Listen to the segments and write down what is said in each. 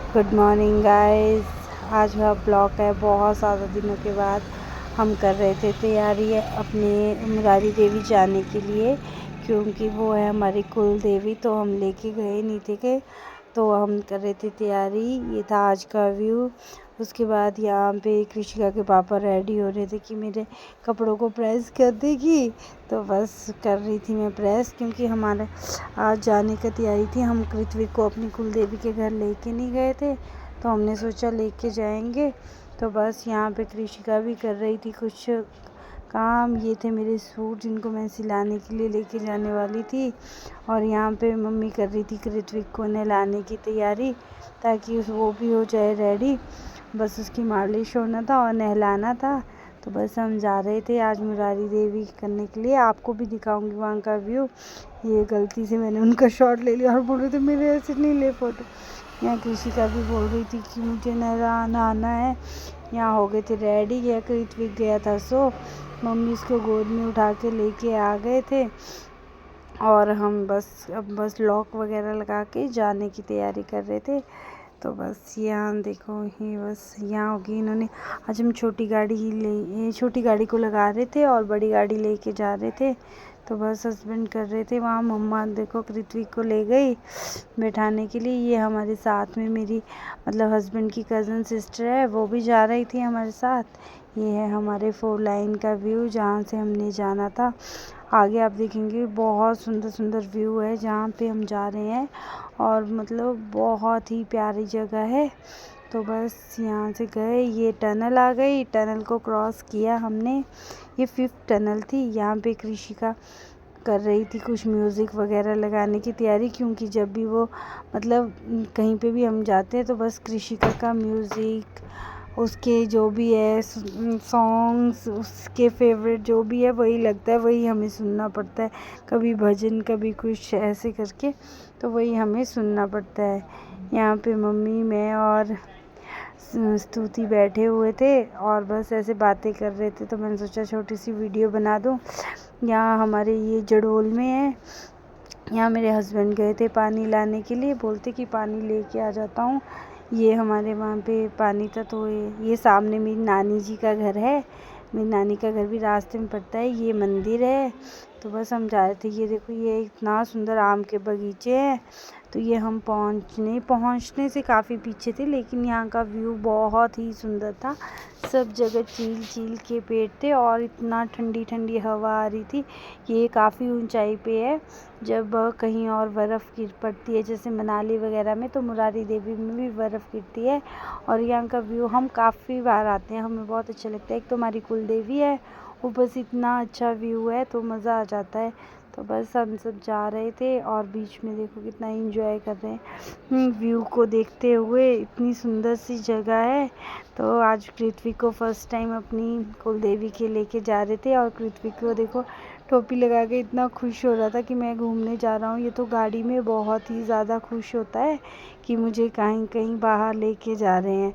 Good morning guys. आज का blog है, बहुत ज़्यादा दिनों के बाद हम कर रहे थे तैयारी अपने मुरारी देवी जाने के लिए, क्योंकि वो है हमारी कुल देवी। तो हम लेके गए नहीं थे, तो हम कर रहे थे तैयारी। ये था आज का व्यू। उसके बाद यहाँ पे कृषिका के पापा रेडी हो रहे थे कि मेरे कपड़ों को प्रेस कर देगी, तो बस कर रही थी मैं प्रेस, क्योंकि हमारे आज जाने का तैयारी थी। हम कृत्विक को अपनी कुल देवी के घर लेके नहीं गए थे, तो हमने सोचा लेके जाएंगे। तो बस यहाँ पे कृषिका भी कर रही थी कुछ काम। ये थे मेरे सूट जिनको मैं सिलाने के लिए लेके जाने वाली थी, और यहाँ पे मम्मी कर रही थी कृत्विक को नहलाने की तैयारी, ताकि वो भी हो जाए रेडी। बस उसकी मालिश होना था और नहलाना था। तो बस हम जा रहे थे आज मुरारी देवी करने के लिए। आपको भी दिखाऊंगी वहाँ का व्यू। ये गलती से मैंने उनका शॉट ले लिया और बोल रहे थे मेरे ऐसे नहीं ले फ़ोटो। यहाँ कृषिका भी बोल रही थी कि मुझे नहलाना आना है। यहाँ हो गए थे रेडी। यह कृत्विक गया था सो मम्मी उसको गोद में उठा के लेके आ गए थे, और हम बस लॉक वगैरह लगा के जाने की तैयारी कर रहे थे। तो बस यहाँ देखो, ये बस यहाँ होगी। इन्होंने आज हम छोटी गाड़ी को लगा रहे थे और बड़ी गाड़ी लेके जा रहे थे। तो बस हस्बैंड कर रहे थे वहाँ। मम्मा देखो कृत्विक को ले गई बैठाने के लिए। ये हमारे साथ में मेरी मतलब हस्बैंड की कज़न सिस्टर है, वो भी जा रही थी हमारे साथ। ये है हमारे 4 लाइन का व्यू जहाँ से हमने जाना था। आगे आप देखेंगे बहुत सुंदर सुंदर व्यू है जहाँ पे हम जा रहे हैं, और मतलब बहुत ही प्यारी जगह है। तो बस यहाँ से गए, ये टनल आ गई, टनल को क्रॉस किया हमने। ये 5th टनल थी। यहाँ पे कृषिका कर रही थी कुछ म्यूज़िक वगैरह लगाने की तैयारी, क्योंकि जब भी वो मतलब कहीं पे भी हम जाते हैं तो बस कृषिका का म्यूज़िक, उसके जो भी है सॉन्ग्स, उसके फेवरेट जो भी है वही लगता है, वही हमें सुनना पड़ता है। कभी भजन, कभी कुछ ऐसे करके, तो वही हमें सुनना पड़ता है। यहाँ पे मम्मी, मैं और स्तुति बैठे हुए थे और बस ऐसे बातें कर रहे थे। तो मैंने सोचा छोटी सी वीडियो बना दूँ। यहाँ हमारे ये जड़ोल में है। यहाँ मेरे हस्बैंड गए थे पानी लाने के लिए, बोलते कि पानी लेके आ जाता हूँ। ये हमारे वहाँ पे पानी था, तो ये सामने मेरी नानी जी का घर है। मेरी नानी का घर भी रास्ते में पड़ता है। ये मंदिर है। तो बस हम जा रहे थे। ये देखो, ये इतना सुंदर आम के बगीचे हैं। तो ये हम पहुँचने से काफ़ी पीछे थे, लेकिन यहाँ का व्यू बहुत ही सुंदर था। सब जगह चील चील के पेड़ थे और इतना ठंडी ठंडी हवा आ रही थी। ये काफ़ी ऊंचाई पे है। जब कहीं और बर्फ़ गिर पड़ती है जैसे मनाली वगैरह में, तो मुरारी देवी में भी बर्फ़ गिरती है। और यहाँ का व्यू हम काफ़ी बार आते हैं, हमें बहुत अच्छा लगता है। एक तो हमारी कुल देवी है, ऊपर से इतना अच्छा व्यू है तो मज़ा आ जाता है। तो बस हम सब जा रहे थे और बीच में देखो कितना एंजॉय कर रहे हैं व्यू को देखते हुए। इतनी सुंदर सी जगह है। तो आज कृत्विक को फर्स्ट टाइम अपनी कुल देवी के लेके जा रहे थे, और कृत्विक को देखो टोपी लगा के इतना खुश हो रहा था कि मैं घूमने जा रहा हूँ। ये तो गाड़ी में बहुत ही ज़्यादा खुश होता है कि मुझे कहीं कहीं बाहर लेके जा रहे हैं।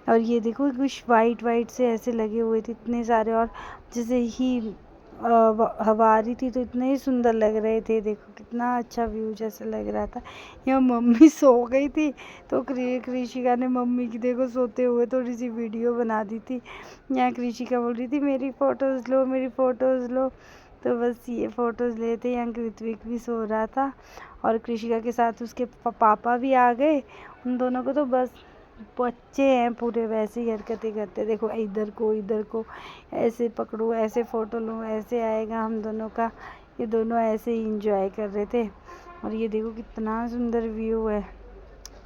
और ये देखो कुछ वाइट वाइट से ऐसे लगे हुए थे इतने सारे, और जैसे ही हवा आ रही थी तो इतने ही सुंदर लग रहे थे। देखो कितना अच्छा व्यू जैसा लग रहा था। यहाँ मम्मी सो गई थी, तो कृषिका ने मम्मी की देखो सोते हुए थोड़ी सी वीडियो बना दी थी। यहाँ कृषिका बोल रही थी मेरी फ़ोटोज़ लो, मेरी फ़ोटोज़ लो। तो बस ये फ़ोटोज़ लेते। यहाँ कृत्विक भी सो रहा था, और कृषिका के साथ उसके पापा भी आ गए। उन दोनों को तो बस बच्चे हैं पूरे, वैसे ही हरकतें करते। देखो इधर को ऐसे पकड़ो, ऐसे फ़ोटो लो, ऐसे आएगा हम दोनों का। ये दोनों ऐसे ही इंजॉय कर रहे थे। और ये देखो कितना सुंदर व्यू है।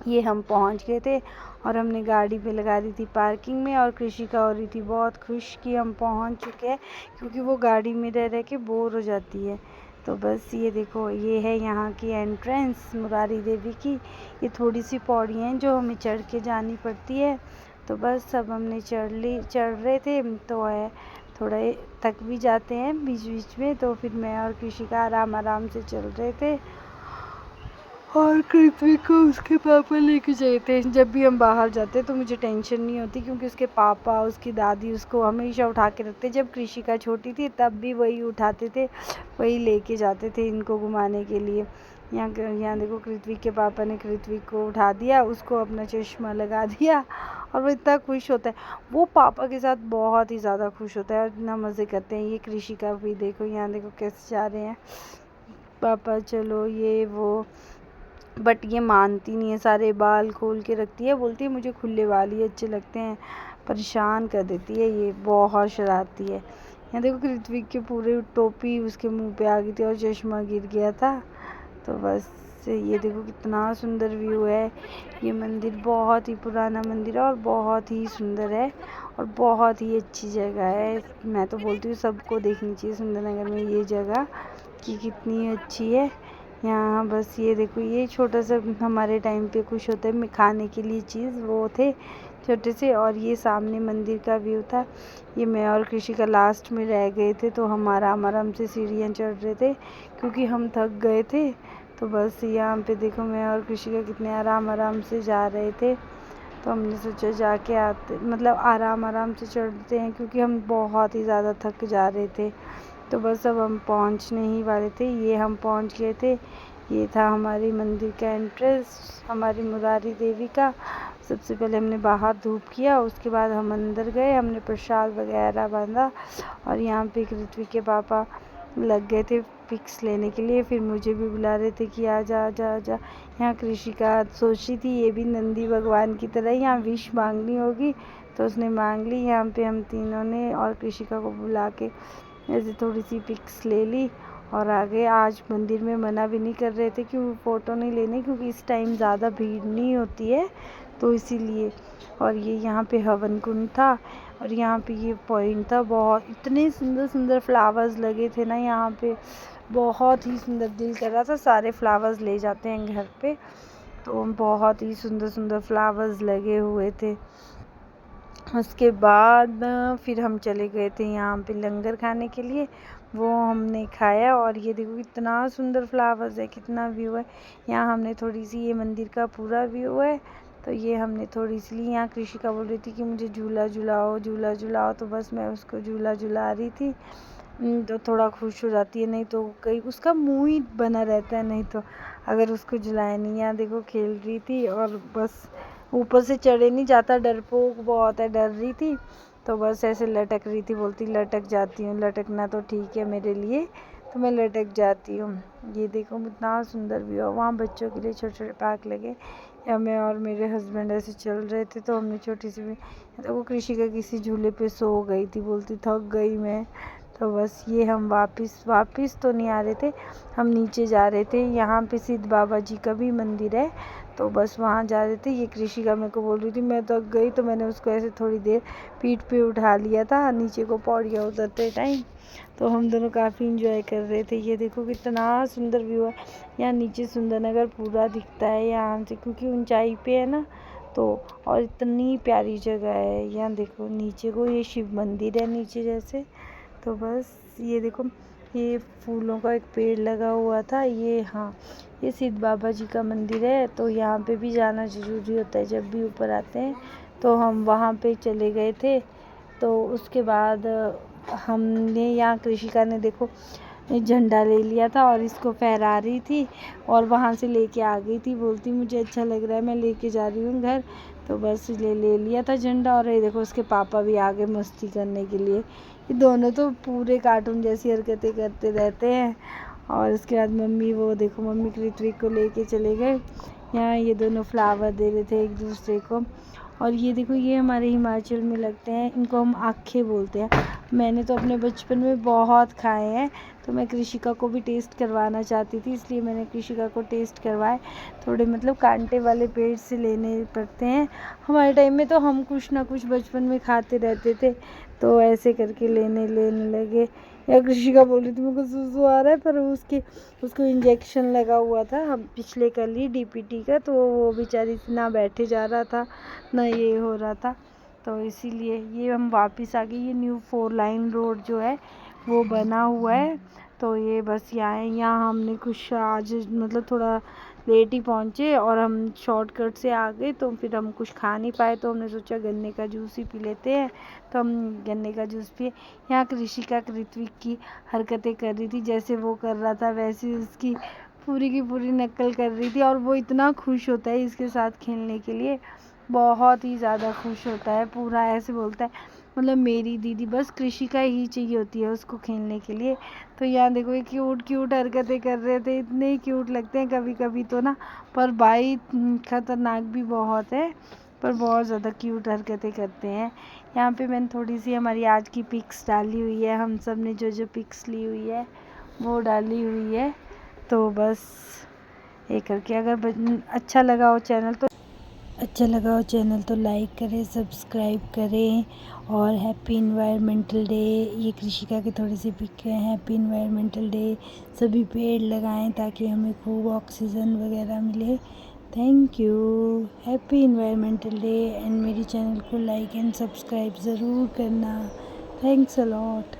ये हम पहुंच गए थे और हमने गाड़ी पे लगा दी थी पार्किंग में, और कृषिका हो रही थी बहुत खुश कि हम पहुंच चुके हैं, क्योंकि वो गाड़ी में रह रह के बोर हो जाती है। तो बस ये देखो, ये है यहाँ की एंट्रेंस मुरारी देवी की। ये थोड़ी सी पौड़ियाँ हैं जो हमें चढ़ के जानी पड़ती है। तो बस सब हमने चढ़ रहे थे, तो है थोड़ा थक भी जाते हैं बीच बीच में। तो फिर मैं और कृषिका आराम आराम से चल रहे थे, और कृत्विक को उसके पापा लेके गए थे। जब भी हम बाहर जाते तो मुझे टेंशन नहीं होती, क्योंकि उसके पापा, उसकी दादी उसको हमेशा उठा के रखते। जब कृषिका छोटी थी तब भी वही उठाते थे, वही लेके जाते थे इनको घुमाने के लिए। यहाँ देखो कृत्विक के पापा ने कृत्विक को उठा दिया, उसको अपना चश्मा लगा दिया और वो इतना खुश होता है। वो पापा के साथ बहुत ही ज़्यादा खुश होता है और इतना मज़े करते हैं। ये कृषिका भी देखो, यहाँ देखो कैसे जा रहे हैं पापा चलो ये वो, बट ये मानती नहीं है, सारे बाल खोल के रखती है, बोलती है मुझे खुले बाल ही अच्छे लगते हैं, परेशान कर देती है, ये बहुत शरारती है। यहाँ देखो कृत्विक के पूरे टोपी उसके मुंह पे आ गई थी और चश्मा गिर गया था। तो बस ये देखो कितना सुंदर व्यू है। ये मंदिर बहुत ही पुराना मंदिर है और बहुत ही सुंदर है और बहुत ही अच्छी जगह है। मैं तो बोलती हूँ सबको देखनी चाहिए सुंदरनगर में ये जगह कि कितनी अच्छी है। यहाँ बस ये देखो, ये छोटा सा हमारे टाइम पे कुछ होता है खाने के लिए चीज़, वो थे छोटे से। और ये सामने मंदिर का व्यू था। ये मैं और कृषिका लास्ट में रह गए थे, तो हम आराम आराम से सीढ़ियाँ चढ़ रहे थे क्योंकि हम थक गए थे। तो बस यहाँ पे देखो मैं और कृषिका कितने आराम आराम से जा रहे थे। तो हमने सोचा जाके आते, मतलब आराम आराम से चढ़ते हैं क्योंकि हम बहुत ही ज़्यादा थक जा रहे थे। तो बस अब हम पहुंचने ही वाले थे। ये हम पहुंच गए थे। ये था हमारी मंदिर का एंट्रेंस, हमारी मुरारी देवी का। सबसे पहले हमने बाहर धूप किया, उसके बाद हम अंदर गए, हमने प्रसाद वगैरह बांधा और यहाँ पे कृत्विक के पापा लग गए थे पिक्स लेने के लिए। फिर मुझे भी बुला रहे थे कि आजा आजा आजा। यहाँ कृषिका सोची थी ये भी नंदी भगवान की तरह यहाँ विश मांगनी होगी, तो उसने मांग ली। यहाँ पे हम तीनों ने और कृषिका को बुला के ऐसे थोड़ी सी पिक्स ले ली और आगे। आज मंदिर में मना भी नहीं कर रहे थे कि वो फ़ोटो नहीं लेने, क्योंकि इस टाइम ज़्यादा भीड़ नहीं होती है तो इसीलिए। और ये यहाँ पे हवन कुंड था और यहाँ पे ये पॉइंट था। बहुत इतने सुंदर सुंदर फ्लावर्स लगे थे ना यहाँ पे, बहुत ही सुंदर, दिल कर रहा था सारे फ्लावर्स ले जाते हैं घर पे। तो बहुत ही सुंदर सुंदर फ्लावर्स लगे हुए थे। उसके बाद फिर हम चले गए थे यहाँ पे लंगर खाने के लिए, वो हमने खाया। और ये देखो कितना सुंदर फ्लावर्स है, कितना व्यू है। यहाँ हमने थोड़ी सी, ये मंदिर का पूरा व्यू है तो ये हमने थोड़ी सी ली। यहाँ कृषिका बोल रही थी कि मुझे झूला झुलाओ झूला झुलाओ, तो बस मैं उसको झूला झुला रही थी। तो थोड़ा खुश हो जाती है, नहीं तो कहीं उसका मुंह ही बना रहता है, नहीं तो अगर उसको झुलाया नहीं। यहाँ देखो खेल रही थी और बस ऊपर से चढ़े नहीं जाता, डरपोक बहुत है, डर रही थी तो बस ऐसे लटक रही थी, बोलती लटक जाती हूँ, लटकना तो ठीक है मेरे लिए, तो मैं लटक जाती हूँ। ये देखो कितना सुंदर व्यू है। वहाँ बच्चों के लिए छोटे छोटे पार्क लगे, या मैं और मेरे हस्बैंड ऐसे चल रहे थे तो हमने छोटी सी भी, तो वो कृषिका किसी झूले पे सो गई थी, बोलती थक गई मैं। तो बस ये हम वापस तो नहीं आ रहे थे, हम नीचे जा रहे थे। यहाँ पे सिद्ध बाबा जी का भी मंदिर है, तो बस वहाँ जा रहे थे। ये कृषिका मेरे को बोल रही थी मैं थक गई, तो मैंने उसको ऐसे थोड़ी देर पीठ पे उठा लिया था नीचे को पौड़ियाँ उतरते टाइम। तो हम दोनों काफ़ी इंजॉय कर रहे थे। ये देखो कितना सुंदर व्यू है। यहाँ नीचे सुंदरनगर पूरा दिखता है यहाँ से, क्योंकि ऊंचाई पे है ना, तो और इतनी प्यारी जगह है। यहाँ देखो नीचे को, ये शिव मंदिर है नीचे जैसे। तो बस ये देखो, ये फूलों का एक पेड़ लगा हुआ था। ये हाँ, ये सिद्ध बाबा जी का मंदिर है, तो यहाँ पे भी जाना ज़रूरी होता है जब भी ऊपर आते हैं। तो हम वहाँ पे चले गए थे। तो उसके बाद हमने, यहाँ कृषिका ने देखो झंडा ले लिया था और इसको फहरा रही थी और वहाँ से लेके आ गई थी, बोलती मुझे अच्छा लग रहा है मैं लेके जा रही हूँ घर। तो बस ले लिया था झंडा। और ये देखो उसके पापा भी आ गए मस्ती करने के लिए। ये दोनों तो पूरे कार्टून जैसी हरकतें करते रहते हैं। और उसके बाद मम्मी, वो देखो मम्मी कृत्विक को लेके चले गए। यहाँ ये दोनों फ्लावर दे रहे थे एक दूसरे को। और ये देखो, ये हमारे हिमाचल में लगते हैं, इनको हम आखे बोलते हैं। मैंने तो अपने बचपन में बहुत खाए हैं, तो मैं कृषिका को भी टेस्ट करवाना चाहती थी, इसलिए मैंने कृषिका को टेस्ट करवाए। थोड़े मतलब कांटे वाले पेड़ से लेने पड़ते हैं। हमारे टाइम में तो हम कुछ ना कुछ बचपन में खाते रहते थे, तो ऐसे करके लेने लगे। या कृषिका बोल रही थी मेरे को सुसु आ रहा है, पर उसको इंजेक्शन लगा हुआ था हम पिछले कल ही डीपीटी का, तो वो बेचारी ना बैठे जा रहा था ना ये हो रहा था, तो इसीलिए ये हम वापस आ गए। ये न्यू 4 लाइन रोड जो है वो बना हुआ है, तो ये बस यहाँ हमने कुछ आज मतलब थोड़ा लेट ही पहुँचे और हम शॉर्टकट से आ गए, तो फिर हम कुछ खा नहीं पाए, तो हमने सोचा गन्ने का जूस ही पी लेते हैं। तो हम गन्ने का जूस पिए। यहाँ कृषिका कृत्विक की हरकतें कर रही थी, जैसे वो कर रहा था वैसे उसकी पूरी की पूरी नकल कर रही थी और वो इतना खुश होता है इसके साथ खेलने के लिए, बहुत ही ज़्यादा खुश होता है। पूरा ऐसे बोलता है मतलब मेरी दीदी बस कृषिका ही चाहिए होती है उसको खेलने के लिए। तो यहाँ देखो ये क्यूट क्यूट हरकतें कर रहे थे, इतने क्यूट लगते हैं कभी कभी तो ना, पर भाई खतरनाक भी बहुत है, पर बहुत ज़्यादा क्यूट हरकतें करते हैं। यहाँ पे मैंने थोड़ी सी हमारी आज की पिक्स डाली हुई है, हम सब ने जो जो पिक्स ली हुई है वो डाली हुई है। तो बस ये करके अगर अच्छा लगा हो चैनल तो लाइक करें, सब्सक्राइब करें। और हैप्पी इन्वायरमेंटल डे, ये कृषिका की थोड़ी सी पिक है। हैप्पी इन्वायरमेंटल डे, सभी पेड़ लगाएं ताकि हमें खूब ऑक्सीजन वगैरह मिले। Thank you, happy environmental day. And मेरी चैनल को लाइक एंड सब्सक्राइब ज़रूर करना। Thanks a lot.